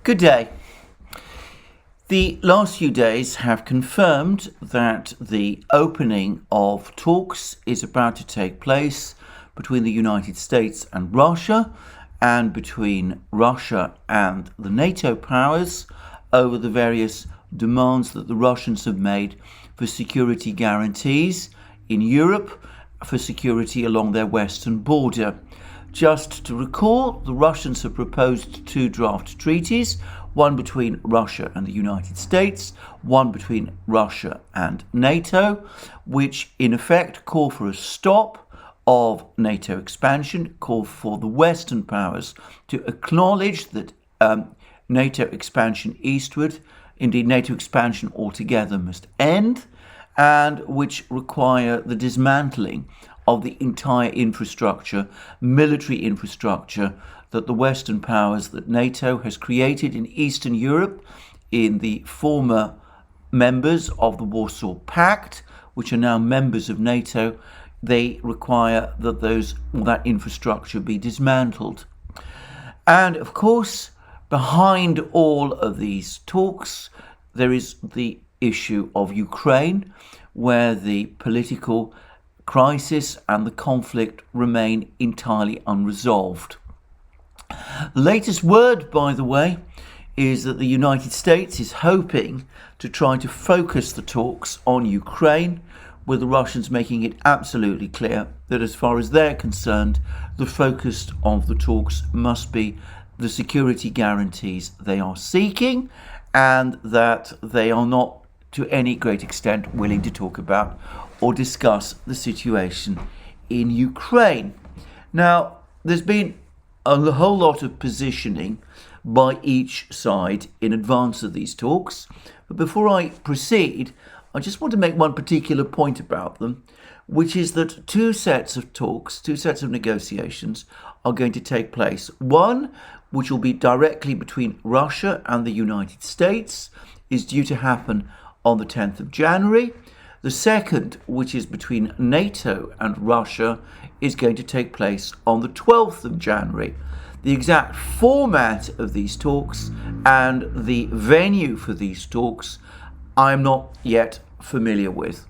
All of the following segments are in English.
Good day. The last few days have confirmed that the opening of talks is about to take place between the United States and Russia, and between Russia and the NATO powers over the various demands that the Russians have made for security guarantees in Europe, for security along their western border. Just to recall, the Russians have proposed two draft treaties, one between Russia and the United States, one between Russia and NATO, which in effect call for a stop of NATO expansion, call for the Western powers to acknowledge that NATO expansion eastward, indeed NATO expansion altogether, must end, and which require the dismantling of the entire infrastructure, military infrastructure, that the Western powers, that NATO has created in Eastern Europe, in the former members of the Warsaw Pact, which are now members of NATO. They require that that infrastructure be dismantled. And of course, behind all of these talks, there is the issue of Ukraine, where the political crisis and the conflict remain entirely unresolved. The latest word, by the way, is that the United States is hoping to try to focus the talks on Ukraine, with the Russians making it absolutely clear that as far as they're concerned, the focus of the talks must be the security guarantees they are seeking, and that they are not to any great extent willing to talk about or discuss the situation in Ukraine. Now, there's been a whole lot of positioning by each side in advance of these talks. But before I proceed, I just want to make one particular point about them, which is that two sets of talks, two sets of negotiations are going to take place. One, which will be directly between Russia and the United States, is due to happen on the 10th of January. The second, which is between NATO and Russia, is going to take place on the 12th of January. The exact format of these talks and the venue for these talks I'm not yet familiar with.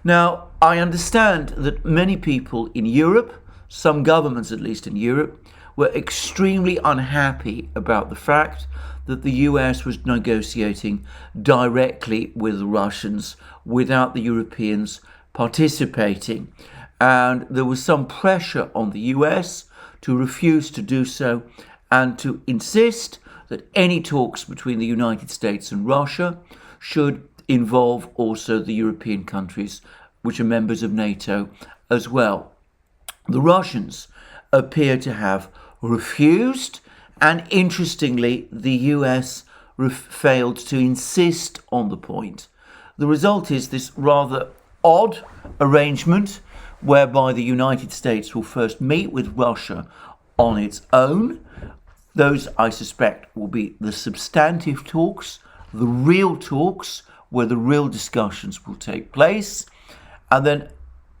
Now, I understand that many people in Europe, some governments at least in Europe, were extremely unhappy about the fact that the US was negotiating directly with the Russians without the Europeans participating. And there was some pressure on the US to refuse to do so and to insist that any talks between the United States and Russia should involve also the European countries which are members of NATO as well. The Russians appear to have refused, and interestingly, the US failed to insist on the point. The result is this rather odd arrangement whereby the United States will first meet with Russia on its own. Those, I suspect, will be the substantive talks, the real talks, where the real discussions will take place. And then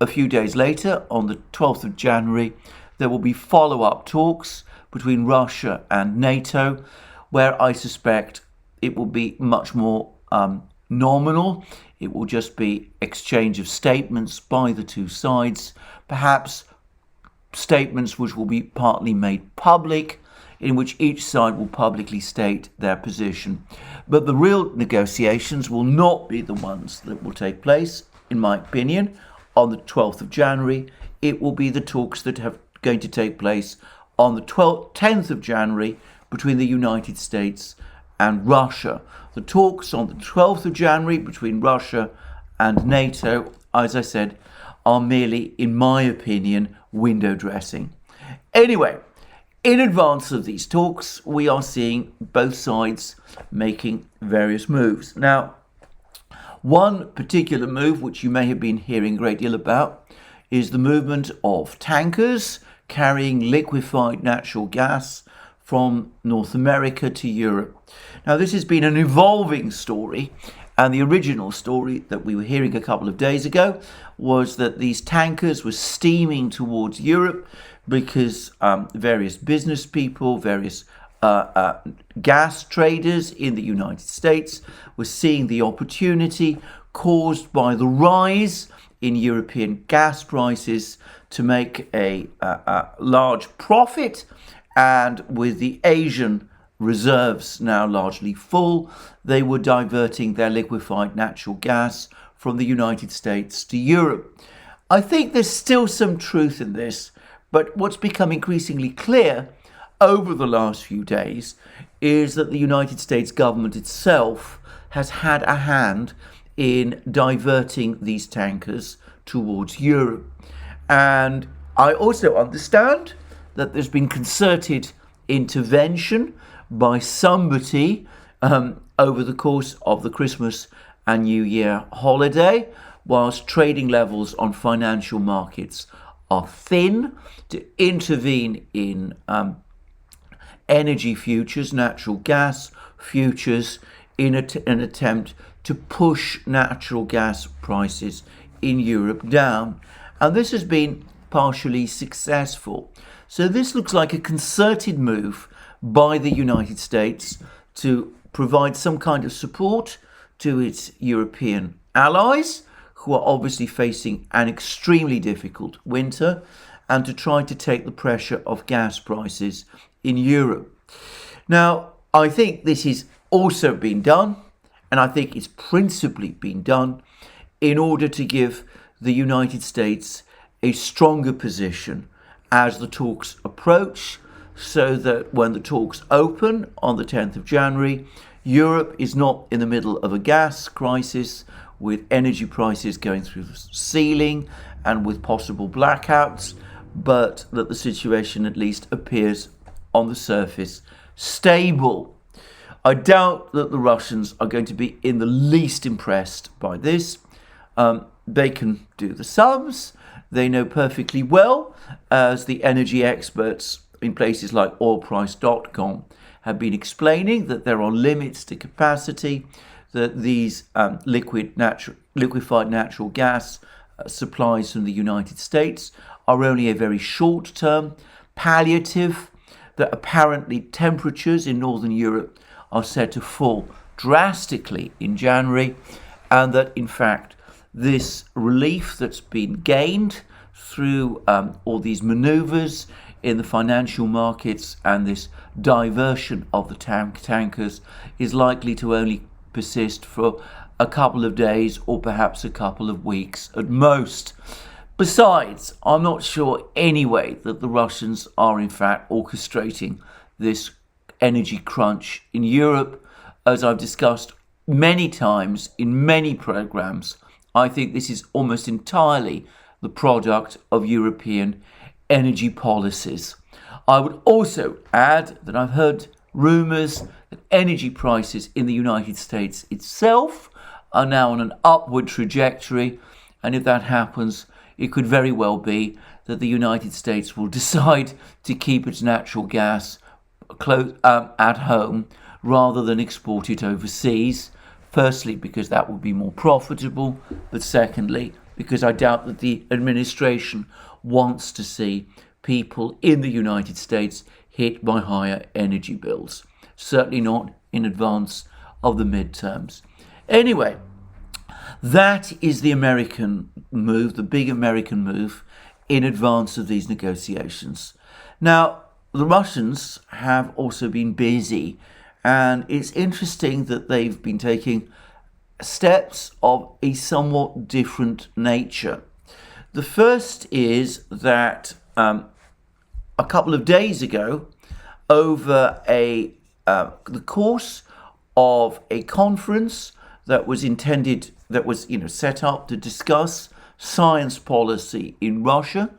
a few days later, on the 12th of January, there will be follow-up talks between Russia and NATO, where I suspect it will be much more nominal. It will just be exchange of statements by the two sides, perhaps statements which will be partly made public, in which each side will publicly state their position. But the real negotiations will not be the ones that will take place, in my opinion, on the 12th of January. It will be the talks that are going to take place on the 10th of January between the United States and Russia. The talks on the 12th of January between Russia and NATO, as I said, are merely, in my opinion, window dressing. Anyway, in advance of these talks, we are seeing both sides making various moves. Now, one particular move, which you may have been hearing a great deal about, is the movement of tankers carrying liquefied natural gas from North America to Europe. Now, this has been an evolving story, and the original story that we were hearing a couple of days ago was that these tankers were steaming towards Europe because various business people, various gas traders in the United States were seeing the opportunity caused by the rise in European gas prices to make a large profit, and with the Asian reserves now largely full, they were diverting their liquefied natural gas from the United States to Europe. I think there's still some truth in this, but what's become increasingly clear over the last few days is that the United States government itself has had a hand in diverting these tankers towards Europe. And I also understand that there's been concerted intervention by somebody over the course of the Christmas and New Year holiday, whilst trading levels on financial markets are thin, to intervene in energy futures, natural gas futures, in an attempt to push natural gas prices in Europe down. And this has been partially successful. So this looks like a concerted move by the United States to provide some kind of support to its European allies, who are obviously facing an extremely difficult winter, and to try to take the pressure off gas prices in Europe. Now, I think this is also been done, and I think it's principally been done in order to give the United States a stronger position as the talks approach, so that when the talks open on the 10th of January, Europe is not in the middle of a gas crisis with energy prices going through the ceiling and with possible blackouts, but that the situation at least appears on the surface stable. I doubt that the Russians are going to be in the least impressed by this. They can do the sums. They know perfectly well, as the energy experts in places like oilprice.com have been explaining, that there are limits to capacity, that these liquefied natural gas supplies from the United States are only a very short-term palliative, that apparently temperatures in Northern Europe are said to fall drastically in January, and that in fact this relief that's been gained through all these maneuvers in the financial markets and this diversion of the tankers is likely to only persist for a couple of days or perhaps a couple of weeks at most. Besides, I'm not sure anyway that the Russians are in fact orchestrating this energy crunch in Europe. As I've discussed many times in many programs, I think this is almost entirely the product of European energy policies. I would also add that I've heard rumours that energy prices in the United States itself are now on an upward trajectory, and if that happens, it could very well be that the United States will decide to keep its natural gas at home rather than export it overseas. Firstly, because that would be more profitable, but secondly, because I doubt that the administration wants to see people in the United States hit by higher energy bills. Certainly not in advance of the midterms. Anyway, that is the American move, the big American move in advance of these negotiations. Now, the Russians have also been busy, and it's interesting that they've been taking steps of a somewhat different nature. The first is that a couple of days ago, over the course of a conference that was set up to discuss science policy in Russia,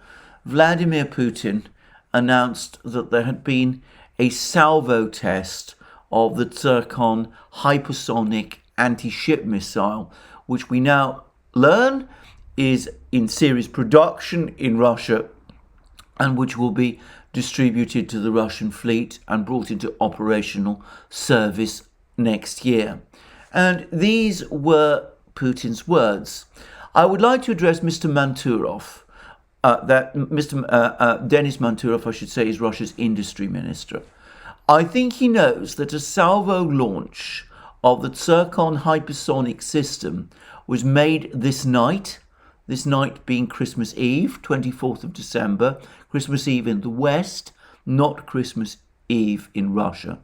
Vladimir Putin announced that there had been a Salvo test of the Tsirkon hypersonic anti-ship missile, which we now learn is in series production in Russia and which will be distributed to the Russian fleet and brought into operational service next year. And these were Putin's words. I would like to address Mr. Manturov. Denis Manturov, I should say, is Russia's industry minister. I think he knows that a salvo launch of the Tsirkon hypersonic system was made this night being Christmas Eve, 24th of December, Christmas Eve in the West, not Christmas Eve in Russia,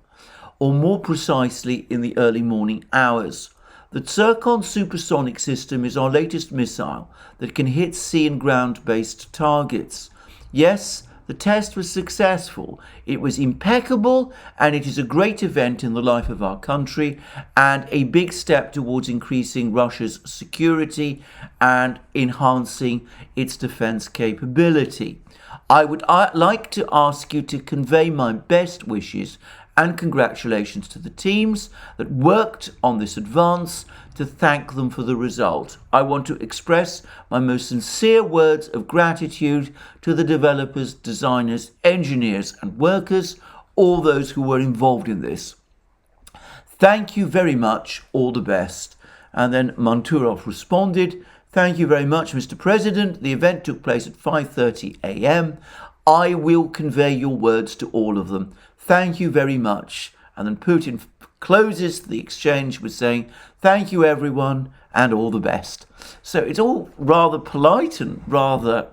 or more precisely in the early morning hours. The Tsirkon supersonic system is our latest missile that can hit sea and ground-based targets. Yes, the test was successful. It was impeccable, and it is a great event in the life of our country and a big step towards increasing Russia's security and enhancing its defense capability. I would like to ask you to convey my best wishes and congratulations to the teams that worked on this advance, to thank them for the result. I want to express my most sincere words of gratitude to the developers, designers, engineers and workers, all those who were involved in this. Thank you very much, all the best. And then Manturov responded, thank you very much, Mr. President. The event took place at 5:30 a.m. I will convey your words to all of them. Thank you very much. And then Putin closes the exchange with saying, thank you everyone and all the best. So it's all rather polite and rather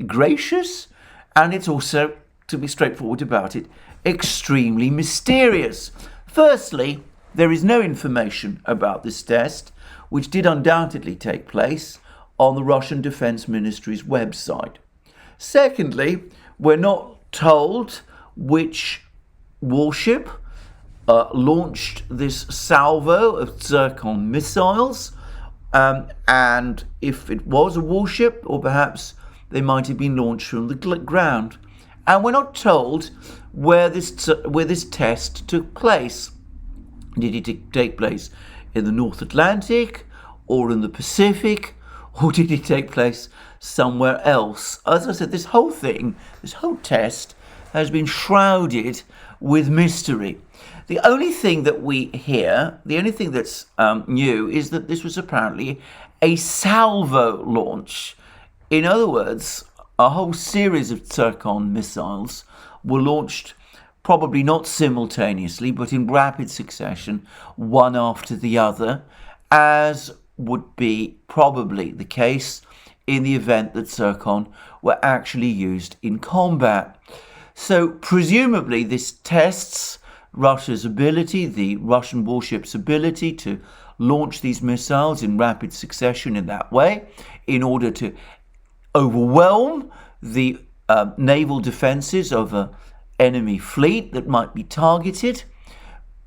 gracious, and it's also, to be straightforward about it, extremely mysterious. Firstly, there is no information about this test, which did undoubtedly take place on the Russian Defense Ministry's website. Secondly, we're not told which warship launched this salvo of Tsirkon missiles, and if it was a warship, or perhaps they might have been launched from the ground. And we're not told where this test took place. Did it take place in the North Atlantic, or in the Pacific, or did it take place somewhere else? As I said, this whole test has been shrouded with mystery. The only thing that we hear, the only thing that's new, is that this was apparently a salvo launch. In other words, a whole series of Tsirkon missiles were launched, probably not simultaneously, but in rapid succession, one after the other, as would be probably the case in the event that Tsirkon were actually used in combat. So presumably this tests Russia's ability, the Russian warship's ability to launch these missiles in rapid succession in that way, in order to overwhelm the naval defences of an enemy fleet that might be targeted.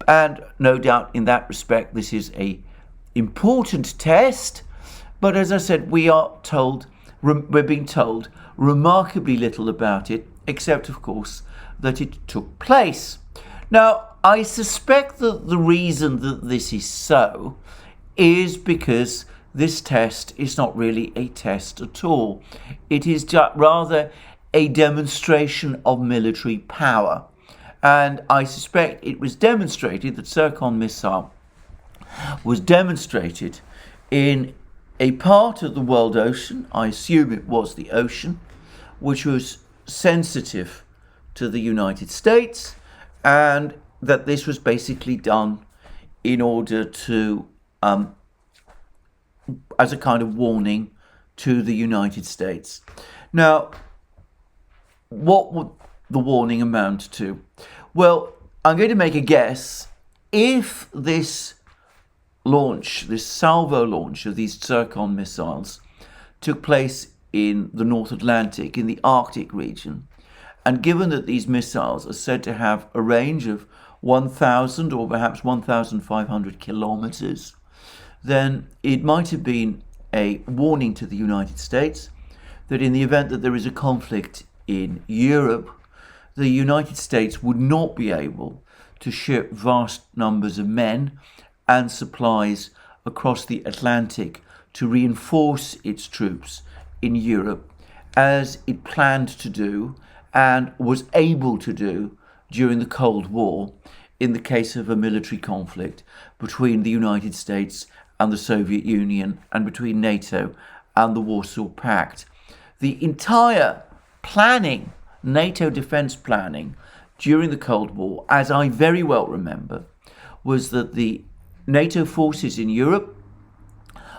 And no doubt in that respect this is an important test, but as I said, we're being told remarkably little about it, except of course that it took place. Now, I suspect that the reason that this is so is because this test is not really a test at all. It is rather a demonstration of military power. And I suspect it was demonstrated, that Tsirkon missile was demonstrated in a part of the world ocean, I assume it was the ocean, which was sensitive to the United States, and that this was basically done in order to, as a kind of warning to the United States. Now, what would the warning amount to? Well, I'm going to make a guess. If this launch, this salvo launch of these Tsirkon missiles took place in the North Atlantic, in the Arctic region, and given that these missiles are said to have a range of 1,000 or perhaps 1,500 kilometers, then it might have been a warning to the United States that in the event that there is a conflict in Europe, the United States would not be able to ship vast numbers of men and supplies across the Atlantic to reinforce its troops in Europe, as it planned to do and was able to do during the Cold War in the case of a military conflict between the United States and the Soviet Union, and between NATO and the Warsaw Pact. The entire planning, NATO defense planning, during the Cold War, as I very well remember, was that the NATO forces in Europe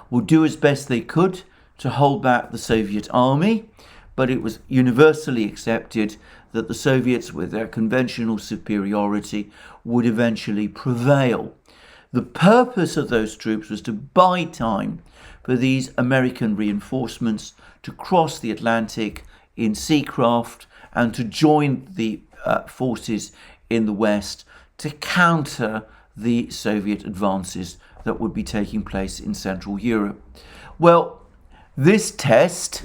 would do as best they could to hold back the Soviet army, but it was universally accepted that the Soviets, with their conventional superiority, would eventually prevail. The purpose of those troops was to buy time for these American reinforcements to cross the Atlantic in seacraft and to join the forces in the West to counter the Soviet advances that would be taking place in Central Europe. Well, this test,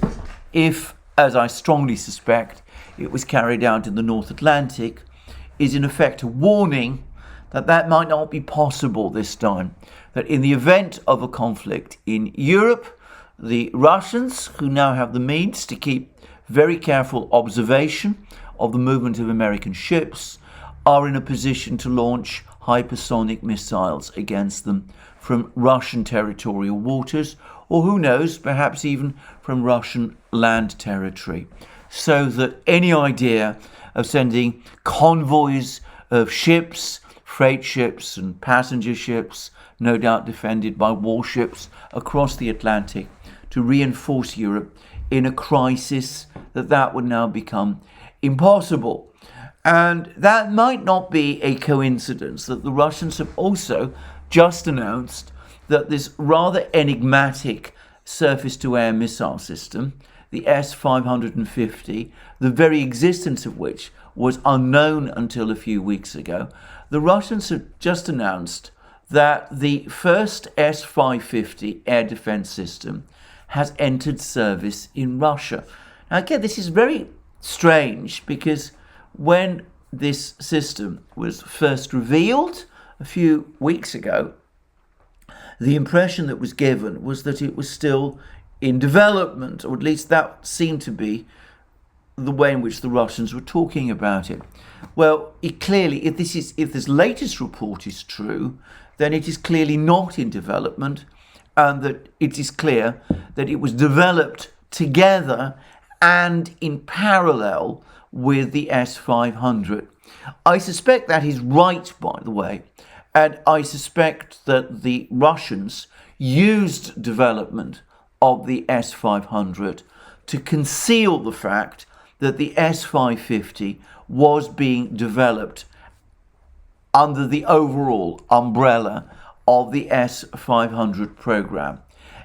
if, as I strongly suspect, it was carried out in the North Atlantic, is in effect a warning that that might not be possible this time. That in the event of a conflict in Europe, the Russians, who now have the means to keep very careful observation of the movement of American ships, are in a position to launch hypersonic missiles against them from Russian territorial waters, or who knows, perhaps even from Russian land territory. So that any idea of sending convoys of ships, freight ships and passenger ships, no doubt defended by warships, across the Atlantic to reinforce Europe in a crisis, that would now become impossible. And that might not be a coincidence that the Russians have also just announced that this rather enigmatic surface-to-air missile system, the S-550, the very existence of which was unknown until a few weeks ago, the Russians have just announced that the first S-550 air defense system has entered service in Russia. Now again, this is very strange because when this system was first revealed a few weeks ago, the impression that was given was that it was still in development, or at least that seemed to be the way in which the Russians were talking about it. Well, if this latest report is true, then it is clearly not in development, and that it is clear that it was developed together and in parallel with the S-500. I suspect that is right, by the way, and I suspect that the Russians used development of the S-500 to conceal the fact that the S-550 was being developed under the overall umbrella of the S-500 program.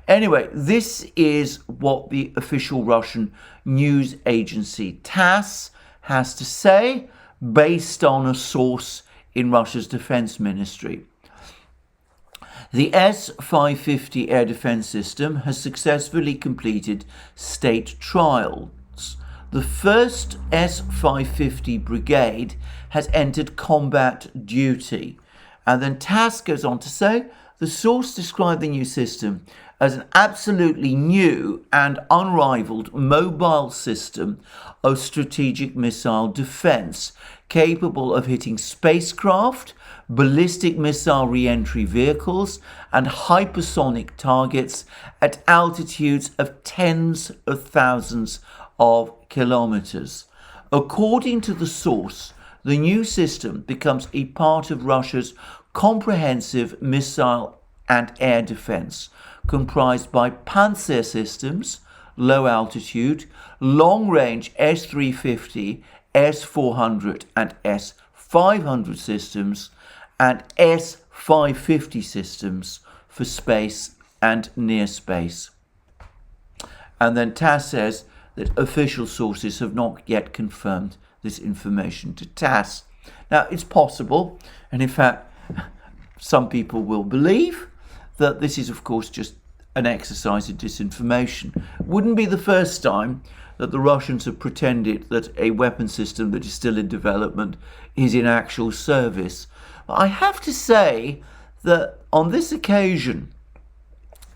Anyway, this is what the official Russian news agency TASS has to say, based on a source in Russia's defense ministry. The S-550 air defense system has successfully completed state trials. The first S-550 brigade has entered combat duty. And then TASS goes on to say, the source described the new system as an absolutely new and unrivaled mobile system of strategic missile defense, capable of hitting spacecraft, ballistic missile re-entry vehicles, and hypersonic targets at altitudes of tens of thousands of kilometers. According to the source, the new system becomes a part of Russia's comprehensive missile and air defense, comprised by Panzer systems, low altitude, long-range S-350, S-400 and S-500 systems, and S-550 systems for space and near space. And then TASS says that official sources have not yet confirmed this information to TASS. Now, it's possible, and in fact, some people will believe that this is, of course, just an exercise in disinformation. It wouldn't be the first time that the Russians have pretended that a weapon system that is still in development is in actual service. But I have to say that on this occasion,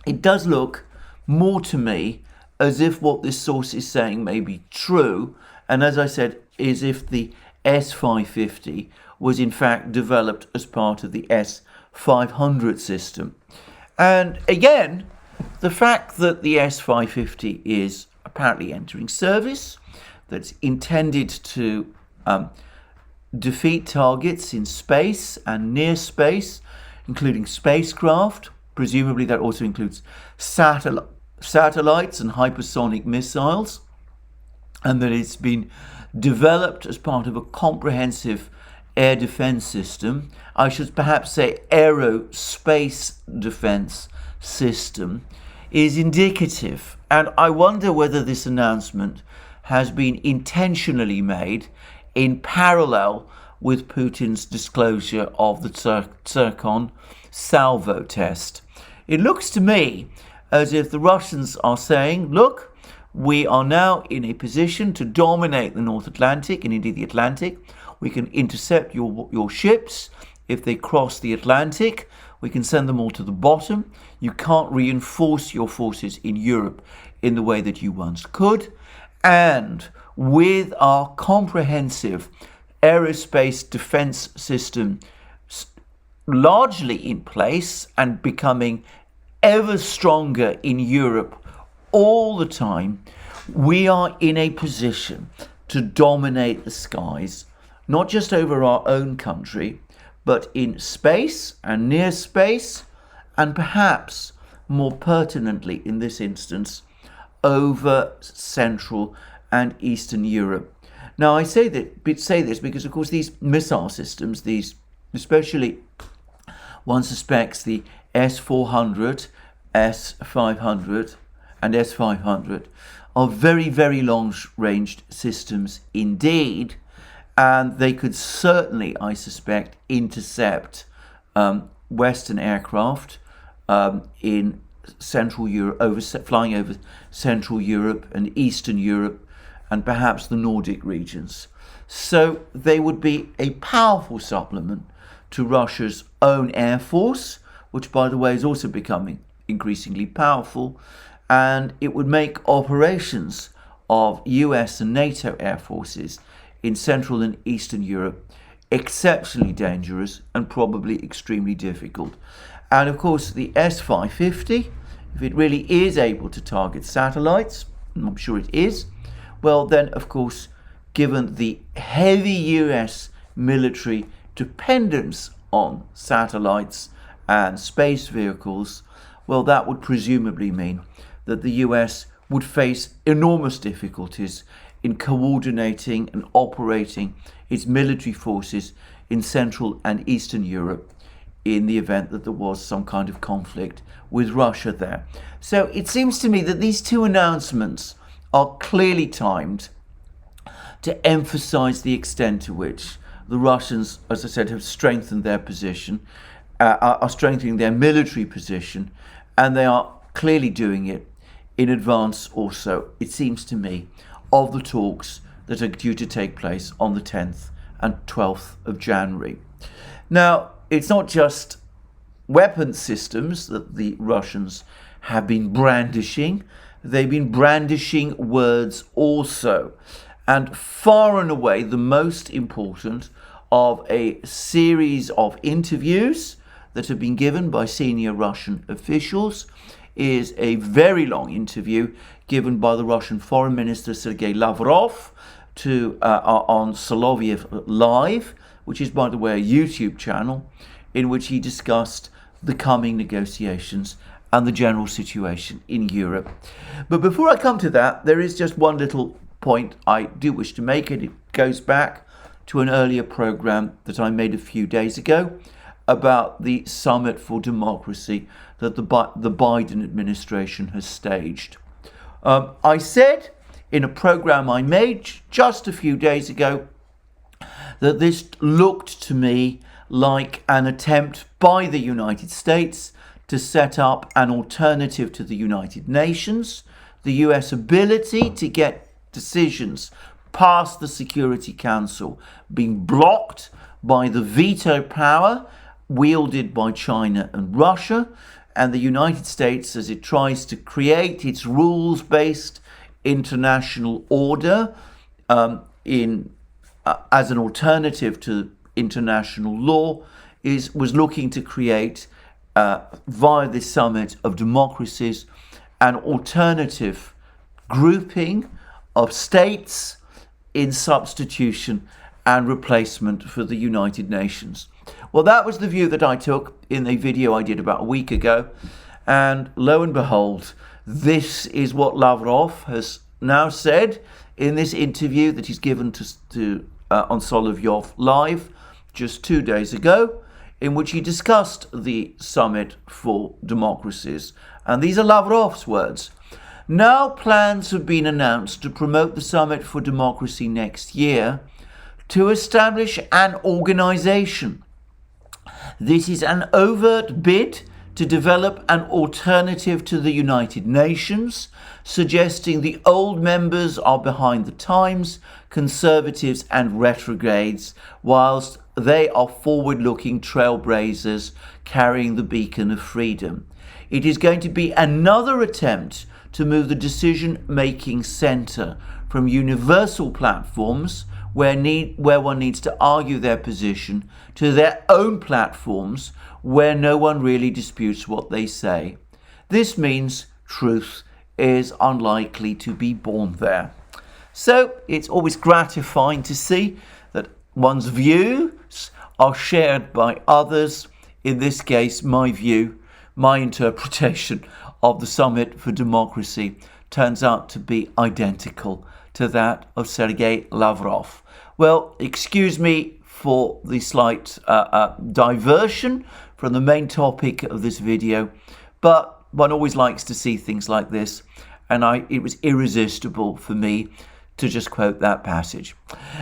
it does look more to me as if what this source is saying may be true, and as I said, is if the S-550 was in fact developed as part of the S-500 system. And again, the fact that the S-550 is apparently entering service, that's intended to defeat targets in space and near space, including spacecraft. Presumably that also includes satellites and hypersonic missiles, and that it's been developed as part of a comprehensive air defense system. I should perhaps say aerospace defense system, is indicative. And I wonder whether this announcement has been intentionally made in parallel with Putin's disclosure of the Tsirkon Salvo test. It looks to me as if the Russians are saying, look, we are now in a position to dominate the North Atlantic and indeed the Atlantic. We can intercept your ships if they cross the Atlantic. We can send them all to the bottom. You can't reinforce your forces in Europe in the way that you once could. And with our comprehensive aerospace defense system largely in place and becoming ever stronger in Europe all the time, we are in a position to dominate the skies, not just over our own country, but in space and near space, and perhaps more pertinently in this instance, over Central and Eastern Europe. Now, I say this because, of course, these missile systems, these, especially one suspects the S-400, S-500 and S-500 are very, very long-ranged systems indeed, and they could certainly, I suspect, intercept Western aircraft in Central Europe, flying over Central Europe and Eastern Europe, and perhaps the Nordic regions. So they would be a powerful supplement to Russia's own air force, which, by the way, is also becoming increasingly powerful, and it would make operations of US and NATO air forces in Central and Eastern Europe exceptionally dangerous and probably extremely difficult. And of course, the S-550, if it really is able to target satellites, and I'm sure it is, well then, of course, given the heavy US military dependence on satellites and space vehicles, well, that would presumably mean that the US would face enormous difficulties in coordinating and operating its military forces in Central and Eastern Europe in the event that there was some kind of conflict with Russia there. So it seems to me that these two announcements are clearly timed to emphasize the extent to which the Russians, as I said, have strengthened their position, are strengthening their military position, and they are clearly doing it in advance also, it seems to me, of the talks that are due to take place on the 10th and 12th of January. Now, it's not just weapon systems that the Russians have been brandishing. They've been brandishing words also. And far and away the most important of a series of interviews that have been given by senior Russian officials is a very long interview given by the Russian Foreign Minister Sergei Lavrov on Soloviev Live, which is, by the way, a YouTube channel, in which he discussed the coming negotiations and the general situation in Europe. But before I come to that, there is just one little point I do wish to make, and it goes back to an earlier program that I made a few days ago about the Summit for Democracy that the Biden administration has staged. I said in a program I made just a few days ago that this looked to me like an attempt by the United States to set up an alternative to the United Nations. The US ability to get decisions past the Security Council being blocked by the veto power wielded by China and Russia, and the United States, as it tries to create its rules-based international order as an alternative to international law, was looking to create, via this summit of democracies, an alternative grouping of states in substitution and replacement for the United Nations. Well, that was the view that I took in a video I did about a week ago. And lo and behold, this is what Lavrov has now said in this interview that he's given on Solovьев Live just 2 days ago, in which he discussed the Summit for Democracies. And these are Lavrov's words. Now plans have been announced to promote the Summit for Democracy next year to establish an organization. This is an overt bid to develop an alternative to the United Nations, suggesting the old members are behind the times, conservatives and retrogrades, whilst they are forward-looking trailblazers carrying the beacon of freedom. It is going to be another attempt to move the decision-making centre from universal platforms where one needs to argue their position to their own platforms where no one really disputes what they say. This means truth is unlikely to be born there. So it's always gratifying to see that one's views are shared by others. In this case, my view, my interpretation of the Summit for Democracy turns out to be identical to that of Sergei Lavrov. Well, excuse me for the slight diversion from the main topic of this video, but one always likes to see things like this, and it was irresistible for me to just quote that passage.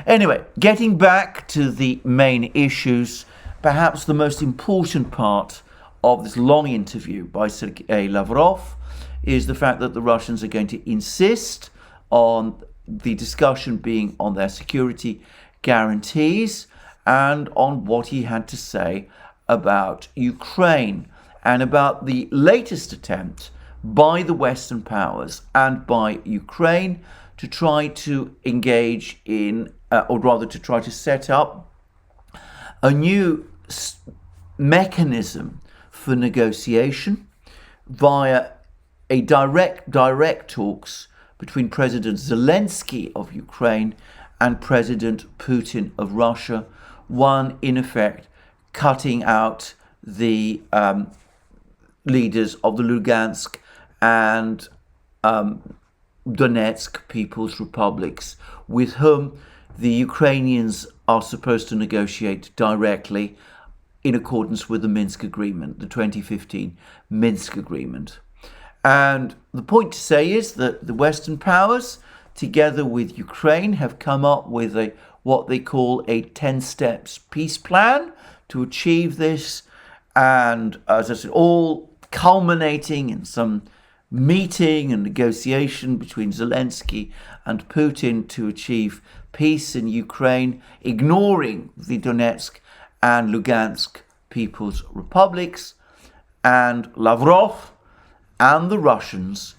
Anyway, getting back to the main issues, perhaps the most important part of this long interview by Sergei Lavrov is the fact that the Russians are going to insist on the discussion being on their security guarantees and on what he had to say about Ukraine and about the latest attempt by the Western powers and by Ukraine to try to engage in, or rather to try to set up a new mechanism for negotiation via a direct talks between President Zelensky of Ukraine and President Putin of Russia, one in effect cutting out the leaders of the Lugansk and Donetsk People's Republics, with whom the Ukrainians are supposed to negotiate directly in accordance with the Minsk Agreement, the 2015 Minsk Agreement. And the point to say is that the Western powers, together with Ukraine, have come up with what they call a 10 steps peace plan to achieve this. And as I said, all culminating in some meeting and negotiation between Zelensky and Putin to achieve peace in Ukraine, ignoring the Donetsk and Lugansk People's Republics. And Lavrov and the Russians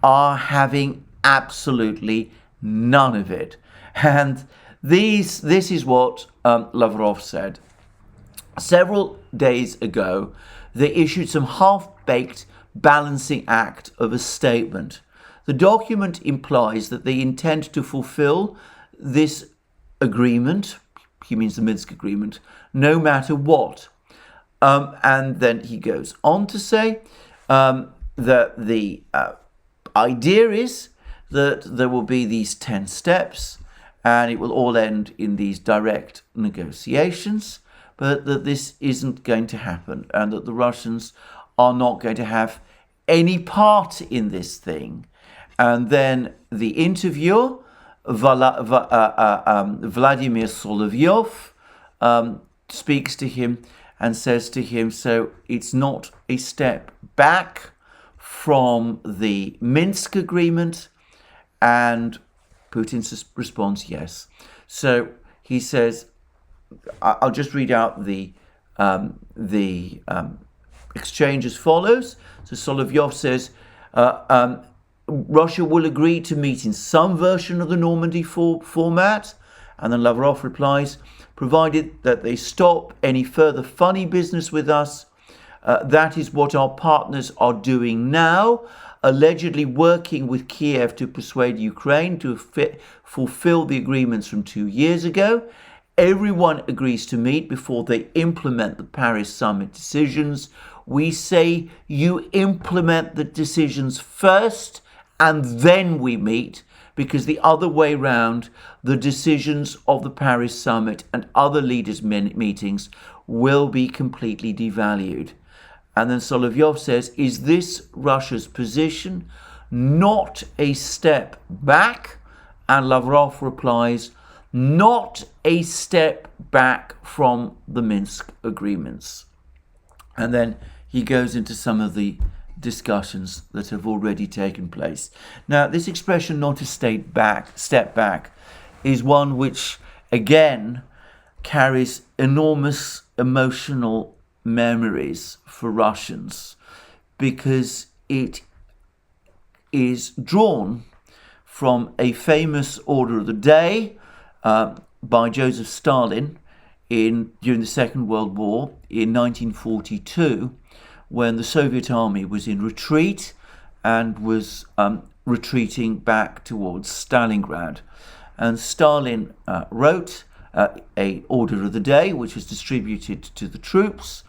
are having absolutely none of it. And this is what Lavrov said. Several days ago, they issued some half-baked balancing act of a statement. The document implies that they intend to fulfill this agreement, he means the Minsk Agreement, no matter what. And then he goes on to say that the idea is that there will be these 10 steps and it will all end in these direct negotiations, but that this isn't going to happen and that the Russians are not going to have any part in this thing. And then the interviewer, Vladimir Solovьев, speaks to him and says to him, so it's not a step back from the Minsk Agreement? And Putin responds, yes. So he says, I'll just read out the exchange as follows. So Solovьев says, Russia will agree to meet in some version of the Normandy format. And then Lavrov replies, provided that they stop any further funny business with us. That is what our partners are doing now, allegedly working with Kiev to persuade Ukraine to fulfill the agreements from 2 years ago. everyone agrees to meet before they implement the Paris summit decisions. We say you implement the decisions first and then we meet, because the other way round, the decisions of the Paris summit and other leaders' meetings will be completely devalued. And then Solovyov says, is this Russia's position? Not a step back. And Lavrov replies, not a step back from the Minsk agreements. And then he goes into some of the discussions that have already taken place. Now, this expression, not a step back, is one which, again, carries enormous emotional memories for Russians, because it is drawn from a famous order of the day by Joseph Stalin during the Second World War in 1942, when the Soviet army was in retreat and was retreating back towards Stalingrad. And Stalin wrote a order of the day, which was distributed to the troops,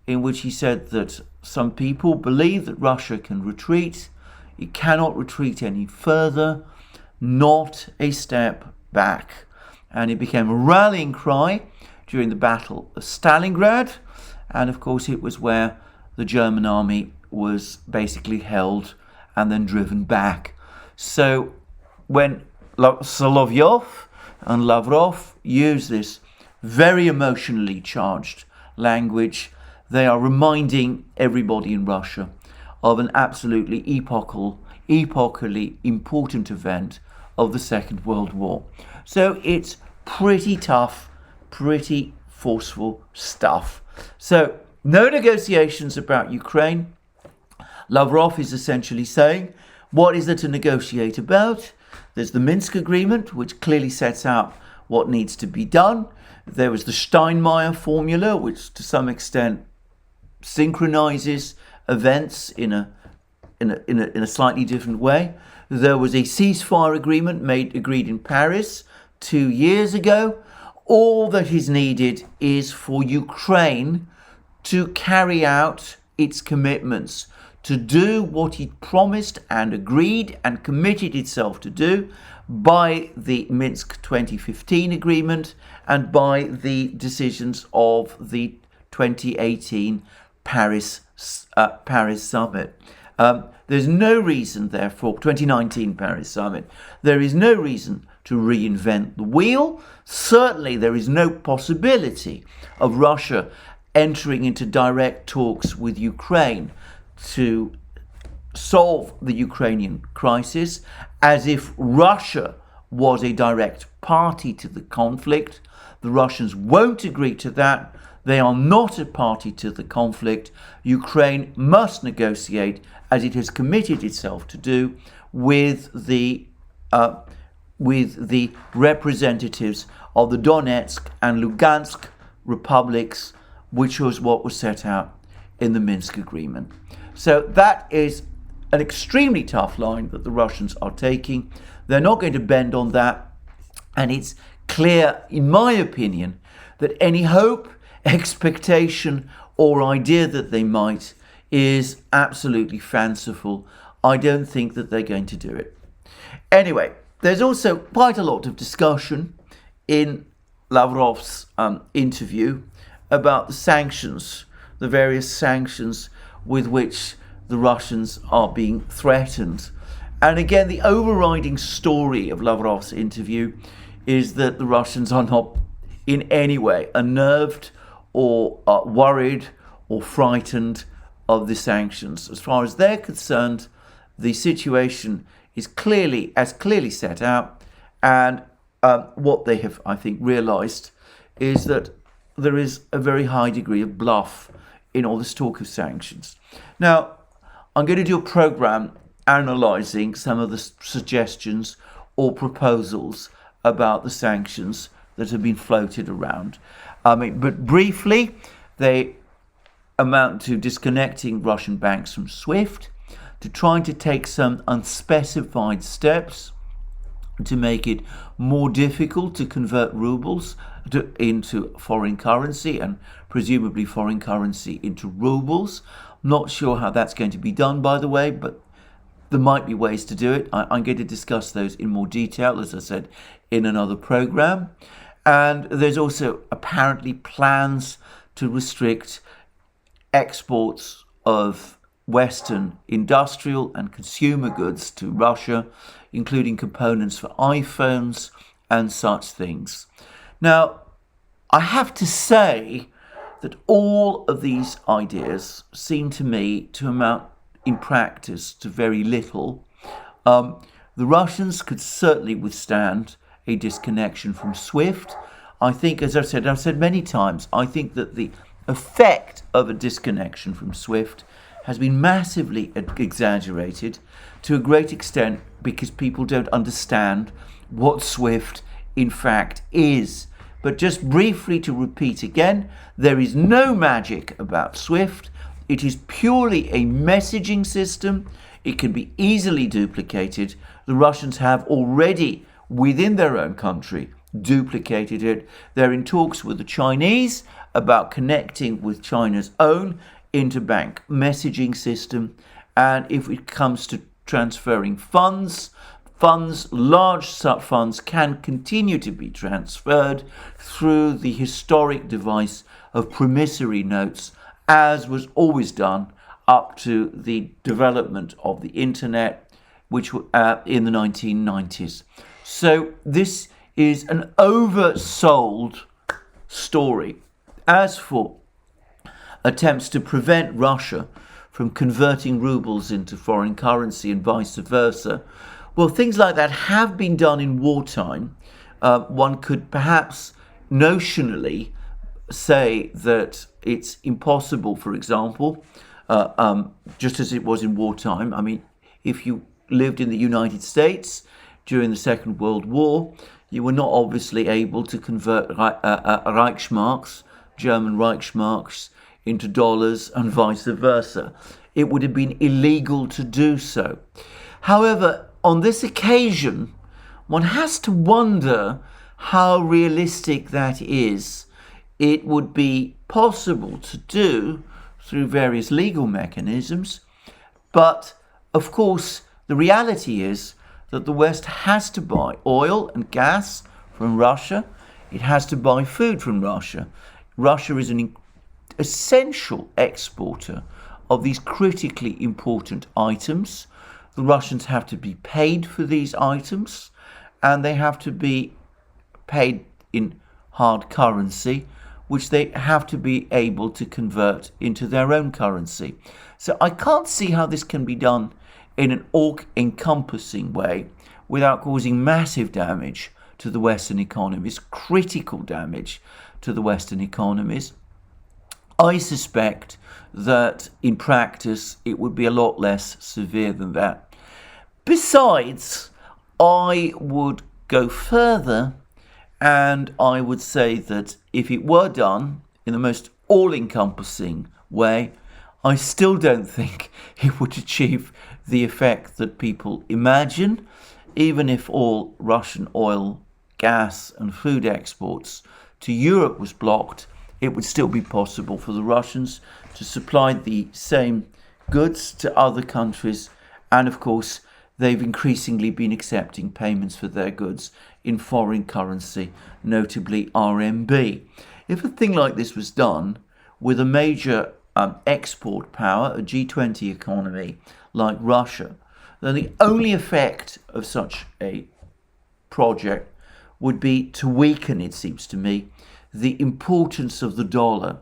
in which he said that some people believe that Russia can retreat. It cannot retreat any further, not a step back. And it became a rallying cry during the Battle of Stalingrad. And of course, it was where the German army was basically held and then driven back. So when Solovyov and Lavrov use this very emotionally charged language, they are reminding everybody in Russia of an absolutely epochally important event of the Second World War. So it's pretty tough, pretty forceful stuff. So no negotiations about Ukraine. Lavrov is essentially saying, what is there to negotiate about? There's the Minsk agreement, which clearly sets out what needs to be done. There was the Steinmeier formula, which to some extent synchronizes events in a slightly different way. There was a ceasefire agreement agreed in Paris 2 years ago. All that is needed is for Ukraine to carry out its commitments, to do what it promised and agreed and committed itself to do by the Minsk 2015 agreement and by the decisions of the 2018 Paris summit. There's no reason, therefore, 2019 Paris summit, there is no reason to reinvent the wheel. Certainly there is no possibility of Russia entering into direct talks with Ukraine to solve the Ukrainian crisis, as if Russia was a direct party to the conflict. The Russians won't agree to that. They are not a party to the conflict. Ukraine must negotiate, as it has committed itself to do, with the representatives of the Donetsk and Lugansk republics, which was what was set out in the Minsk agreement. So that is an extremely tough line that the Russians are taking. They're not going to bend on that. And it's clear, in my opinion, that any hope, expectation, or idea that they might is absolutely fanciful. I don't think that they're going to do it. Anyway, there's also quite a lot of discussion in Lavrov's interview about the sanctions, the various sanctions with which the Russians are being threatened. And again, the overriding story of Lavrov's interview is that the Russians are not in any way unnerved or worried or frightened of the sanctions. As far as they're concerned, the situation is clearly set out, and what they have, I think, realized is that there is a very high degree of bluff in all this talk of sanctions. Now, I'm going to do a program analyzing some of the suggestions or proposals about the sanctions that have been floated around. But briefly, they amount to disconnecting Russian banks from SWIFT, to trying to take some unspecified steps to make it more difficult to convert rubles into foreign currency, and presumably foreign currency into rubles. Not sure how that's going to be done, by the way, but there might be ways to do it. I'm going to discuss those in more detail, as I said, in another program. And there's also apparently plans to restrict exports of Western industrial and consumer goods to Russia, including components for iPhones and such things. Now, I have to say that all of these ideas seem to me to amount in practice to very little. The Russians could certainly withstand a disconnection from SWIFT. I think, as I've said many times, I think that the effect of a disconnection from SWIFT has been massively exaggerated to a great extent because people don't understand what SWIFT in fact is. But just briefly to repeat again, there is no magic about SWIFT. It is purely a messaging system. It can be easily duplicated. The Russians have already, within their own country, duplicated it. They're in talks with the Chinese about connecting with China's own interbank messaging system. And if it comes to transferring funds, large funds can continue to be transferred through the historic device of promissory notes, as was always done up to the development of the internet, which in the 1990s. So this is an oversold story. As for attempts to prevent Russia from converting rubles into foreign currency and vice versa, well, things like that have been done in wartime. One could perhaps notionally say that it's impossible, for example, just as it was in wartime. I mean, if you lived in the United States during the Second World War, you were not obviously able to convert Reichsmarks, German Reichsmarks, into dollars and vice versa. It would have been illegal to do so. However, on this occasion, one has to wonder how realistic that is. It would be possible to do through various legal mechanisms, but of course the reality is that the West has to buy oil and gas from Russia. It has to buy food from Russia. Russia is an essential exporter of these critically important items. The Russians have to be paid for these items, and they have to be paid in hard currency, which they have to be able to convert into their own currency. So I can't see how this can be done in an all-encompassing way without causing massive damage to the Western economies, critical damage to the Western economies. I suspect that in practice it would be a lot less severe than that. Besides, I would go further and I would say that if it were done in the most all-encompassing way, I still don't think it would achieve the effect that people imagine. Even if all Russian oil, gas and food exports to Europe was blocked, it would still be possible for the Russians to supply the same goods to other countries. And of course, they've increasingly been accepting payments for their goods in foreign currency, notably RMB. If a thing like this was done with a major export power, a G20 economy like Russia, then the only effect of such a project would be to weaken, it seems to me, the importance of the dollar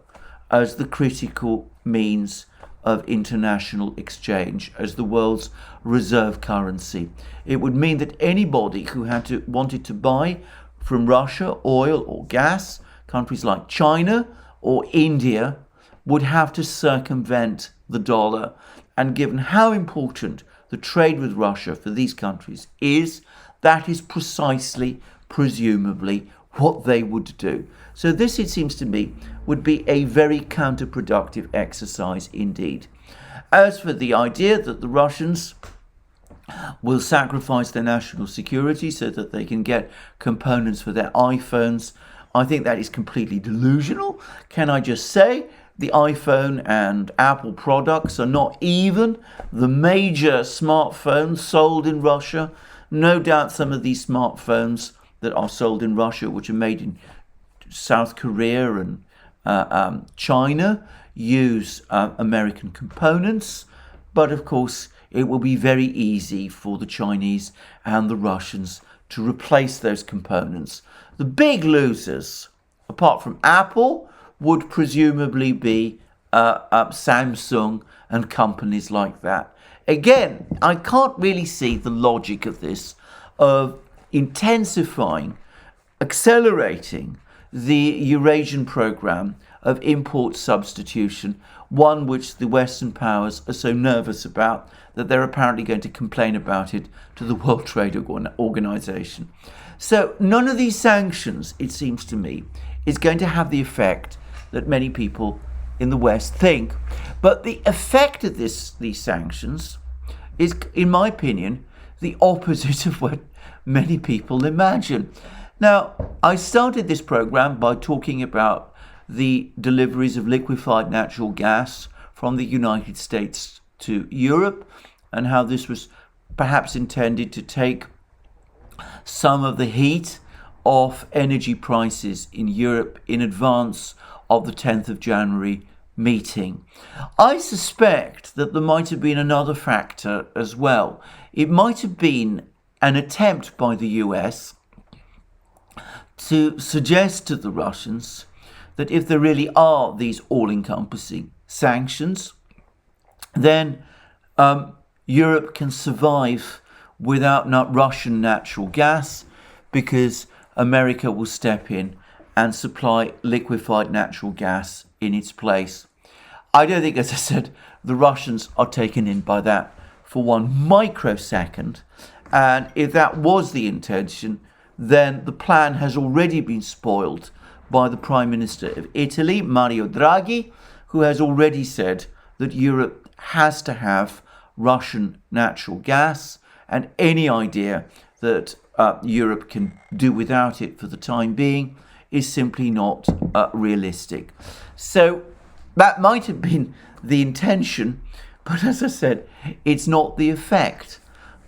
as the critical means of international exchange, as the world's reserve currency. It would mean that anybody who wanted to buy from Russia oil or gas, countries like China or India, would have to circumvent the dollar. And given how important the trade with Russia for these countries is, that is precisely, presumably, what they would do. So this, it seems to me, would be a very counterproductive exercise indeed. As for the idea that the Russians will sacrifice their national security so that they can get components for their iPhones, I think that is completely delusional. Can I just say the iPhone and Apple products are not even the major smartphones sold in Russia. No doubt some of these smartphones that are sold in Russia, which are made in South Korea and China, use American components. But of course, it will be very easy for the Chinese and the Russians to replace those components. The big losers, apart from Apple, would presumably be Samsung and companies like that. Again, I can't really see the logic of this, of intensifying, accelerating the Eurasian program of import substitution, one which the Western powers are so nervous about that they're apparently going to complain about it to the World Trade Organization. So none of these sanctions, it seems to me, is going to have the effect that many people in the West think. But the effect of these sanctions is, in my opinion, the opposite of what many people imagine. Now, I started this program by talking about the deliveries of liquefied natural gas from the United States to Europe, and how this was perhaps intended to take some of the heat off energy prices in Europe in advance of the 10th of January meeting. I suspect that there might have been another factor as well. It might have been an attempt by the US to suggest to the Russians that if there really are these all-encompassing sanctions, then Europe can survive without Russian natural gas, because America will step in and supply liquefied natural gas in its place. I don't think, as I said, the Russians are taken in by that for 1 microsecond. And if that was the intention, then the plan has already been spoiled by the Prime Minister of Italy, Mario Draghi, who has already said that Europe has to have Russian natural gas, and any idea that Europe can do without it for the time being is simply not realistic. So that might have been the intention, but as I said, it's not the effect.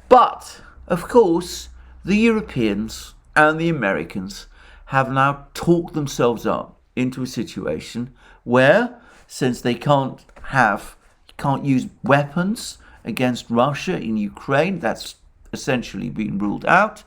But, of course, the Europeans and the Americans have now talked themselves up into a situation where, since they can't use weapons against Russia in Ukraine, that's essentially been ruled out,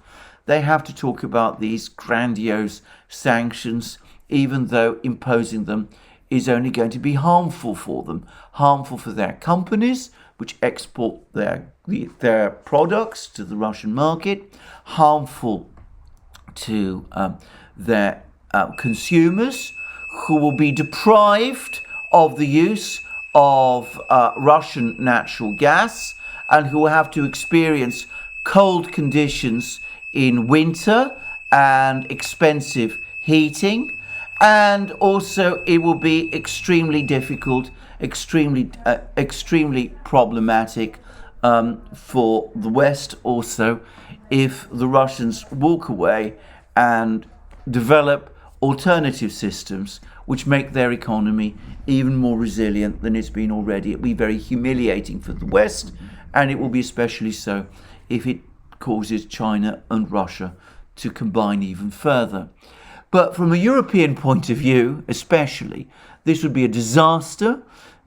they have to talk about these grandiose sanctions, even though imposing them is only going to be harmful for them, harmful for their companies, which export their products to the Russian market, harmful to their consumers, who will be deprived of the use of Russian natural gas, and who will have to experience cold conditions in winter and expensive heating. And also it will be extremely difficult, extremely problematic for the West also, if the Russians walk away and develop alternative systems which make their economy even more resilient than it's been already. It will be very humiliating for the West, and it will be especially so if it causes China and Russia to combine even further. But from a European point of view, especially, this would be a disaster.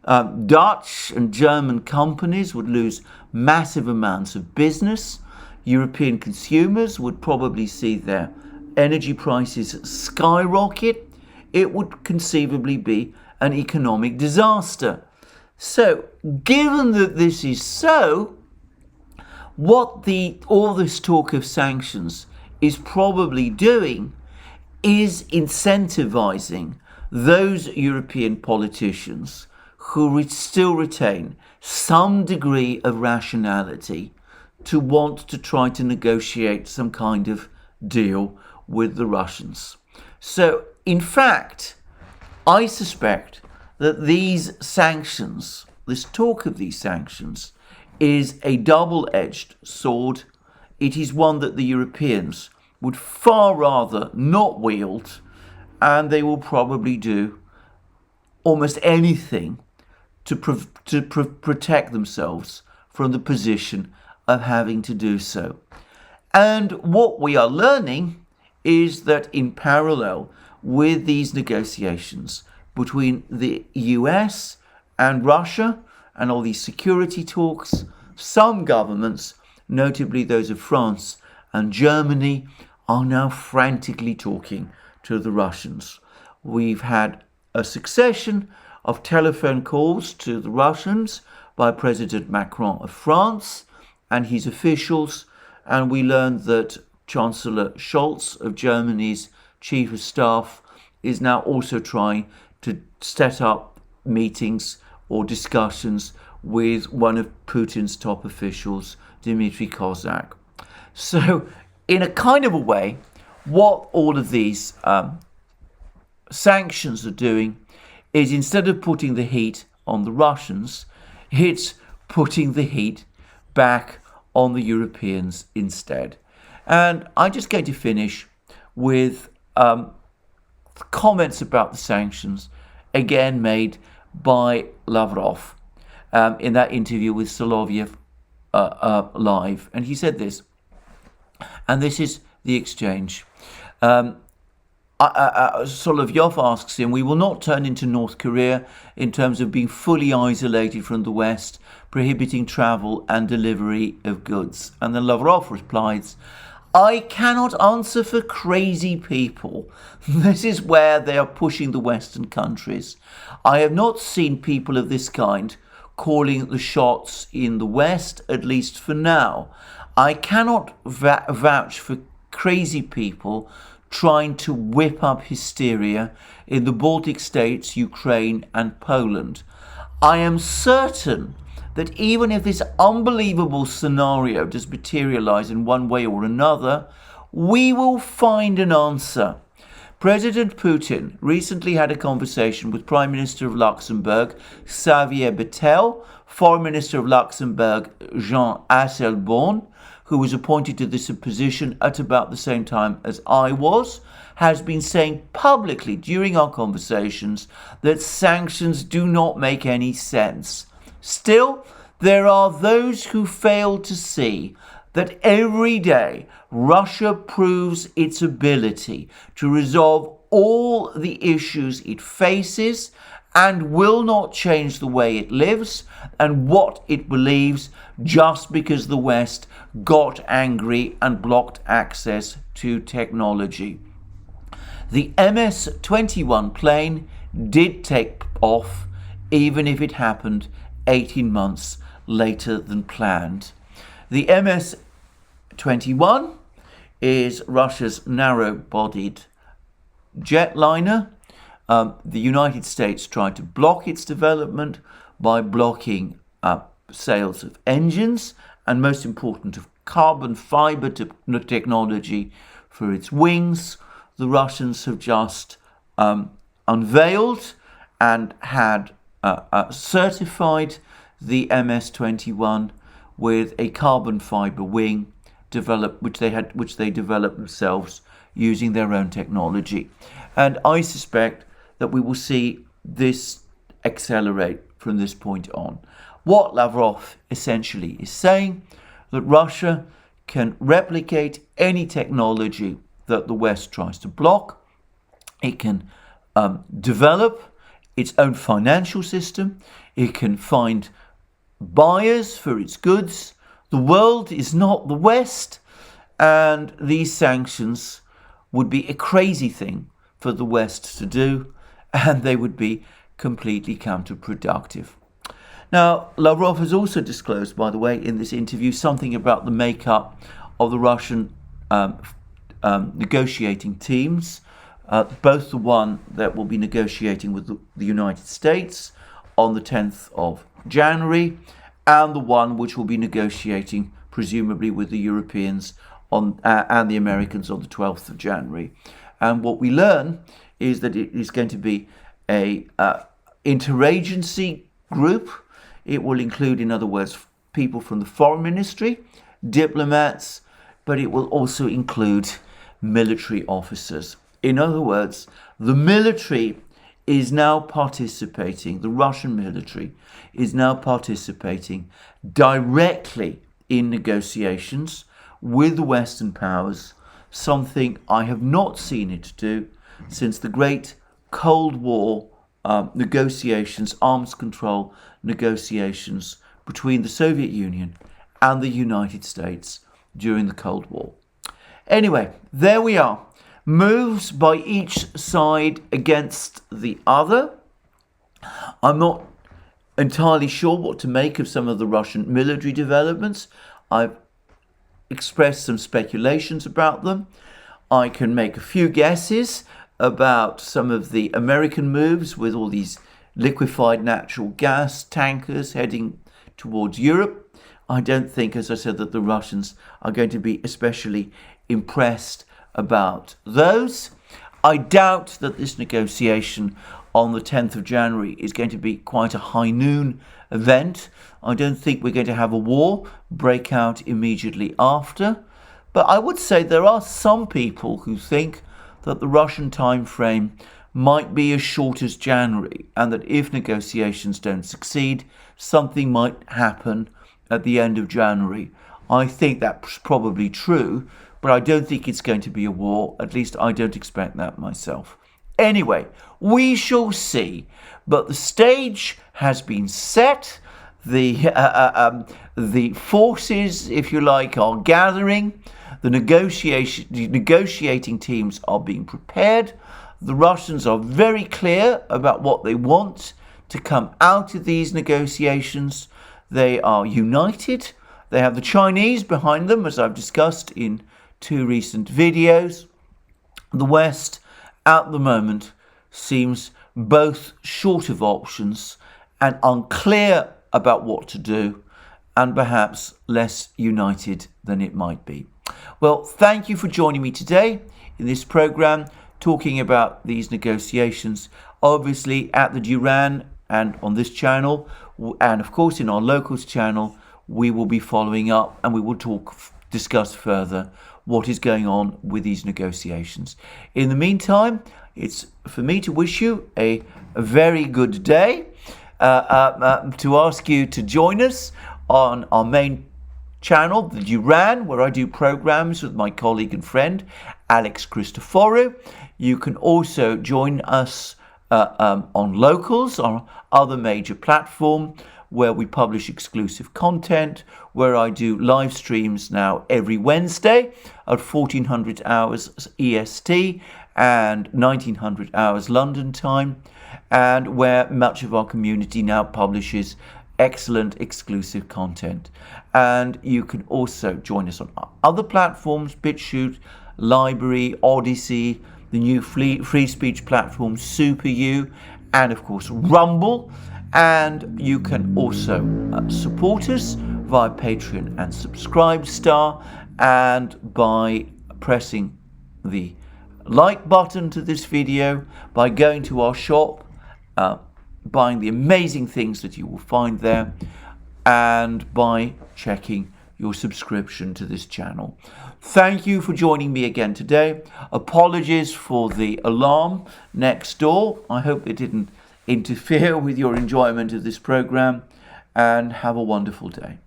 Dutch and German companies would lose massive amounts of business. European consumers would probably see their energy prices skyrocket. It would conceivably be an economic disaster. So, given that this is so, what all this talk of sanctions is probably doing is incentivizing those European politicians who still retain some degree of rationality to want to try to negotiate some kind of deal with the Russians. So, in fact, I suspect that these sanctions, this talk of these sanctions, is a double-edged sword. It is one that the Europeans would far rather not wield, and they will probably do almost anything to protect themselves from the position of having to do so. And what we are learning is that in parallel with these negotiations between the US and Russia and all these security talks, some governments, notably those of France and Germany, are now frantically talking to the Russians. We've had a succession of telephone calls to the Russians by President Macron of France and his officials, and we learned that Chancellor Scholz of Germany's Chief of Staff is now also trying to set up meetings or discussions with one of Putin's top officials, Dmitry Kozak. So, in a kind of a way, what all of these sanctions are doing is, instead of putting the heat on the Russians, it's putting the heat back on the Europeans instead. And I'm just going to finish with comments about the sanctions, again made by Lavrov in that interview with Solovyev live. And he said this, and this is the exchange. Solovyev asks him, "We will not turn into North Korea in terms of being fully isolated from the West, prohibiting travel and delivery of goods." And then Lavrov replies, "I cannot answer for crazy people. This is where they are pushing the Western countries. I have not seen people of this kind calling the shots in the West, at least for now. I cannot vouch for crazy people trying to whip up hysteria in the Baltic states, Ukraine and Poland. I am certain that even if this unbelievable scenario does materialize in one way or another, we will find an answer." President Putin recently had a conversation with Prime Minister of Luxembourg, Xavier Bettel, Foreign Minister of Luxembourg, Jean Asselborn, who was appointed to this position at about the same time as I was, has been saying publicly during our conversations that sanctions do not make any sense. Still, there are those who fail to see that every day Russia proves its ability to resolve all the issues it faces and will not change the way it lives and what it believes just because the West got angry and blocked access to technology. The MS-21 plane did take off, even if it happened 18 months later than planned. The MS-21 is Russia's narrow-bodied jetliner. The United States tried to block its development by blocking sales of engines and, most important, of carbon fiber technology for its wings. The Russians have just unveiled and had certified the MS-21 with a carbon fiber wing which they developed themselves using their own technology. And I suspect that we will see this accelerate from this point on. What Lavrov essentially is saying, that Russia can replicate any technology that the West tries to block. It can develop its own financial system. It can find buyers for its goods. The world is not the West, and these sanctions would be a crazy thing for the West to do, and they would be completely counterproductive. Now, Lavrov has also disclosed, by the way, in this interview, something about the makeup of the Russian negotiating teams, both the one that will be negotiating with the United States on the 10th of January, and the one which will be negotiating, presumably, with the Europeans and the Americans on the 12th of January. And what we learn is that it is going to be a interagency group. It will include, in other words, people from the foreign ministry, diplomats, but it will also include military officers. In other words, the military is now participating, the Russian military is now participating directly in negotiations with the Western powers, something I have not seen it do since the great Cold War negotiations, arms control negotiations between the Soviet Union and the United States during the Cold War. Anyway, there we are. Moves by each side against the other. I'm not entirely sure what to make of some of the Russian military developments. I've expressed some speculations about them. I can make a few guesses about some of the American moves with all these liquefied natural gas tankers heading towards Europe. I don't think, as I said, that the Russians are going to be especially impressed about those. I doubt that this negotiation on the 10th of January is going to be quite a high noon event. I don't think we're going to have a war break out immediately after. But I would say there are some people who think that the Russian time frame might be as short as January, and that if negotiations don't succeed, something might happen at the end of January. I think that's probably true, but I don't think it's going to be a war. At least I don't expect that myself. Anyway, we shall see. But the stage has been set. The forces, if you like, are gathering. The negotiating teams are being prepared. The Russians are very clear about what they want to come out of these negotiations. They are united. They have the Chinese behind them, as I've discussed in 2 recent videos. The West, at the moment, seems both short of options and unclear about what to do, and perhaps less united than it might be. Well, thank you for joining me today in this program, talking about these negotiations, obviously at the Duran and on this channel, and of course in our locals channel. We will be following up, and we will discuss further what is going on with these negotiations. In the meantime, it's for me to wish you a very good day, to ask you to join us on our main channel, the Duran, where I do programs with my colleague and friend Alex Christoforou. You can also join us on Locals, our other major platform, where we publish exclusive content, where I do live streams now every Wednesday at 1400 hours EST and 1900 hours London time, and where much of our community now publishes excellent exclusive content. And you can also join us on other platforms, BitChute, Library, Odyssey, the new free speech platform SuperU, and of course Rumble. And you can also support us via Patreon and Subscribestar, and by pressing the like button to this video, by going to our shop, buying the amazing things that you will find there, and by checking your subscription to this channel. Thank you for joining me again today. Apologies for the alarm next door. I hope it didn't interfere with your enjoyment of this program, and have a wonderful day.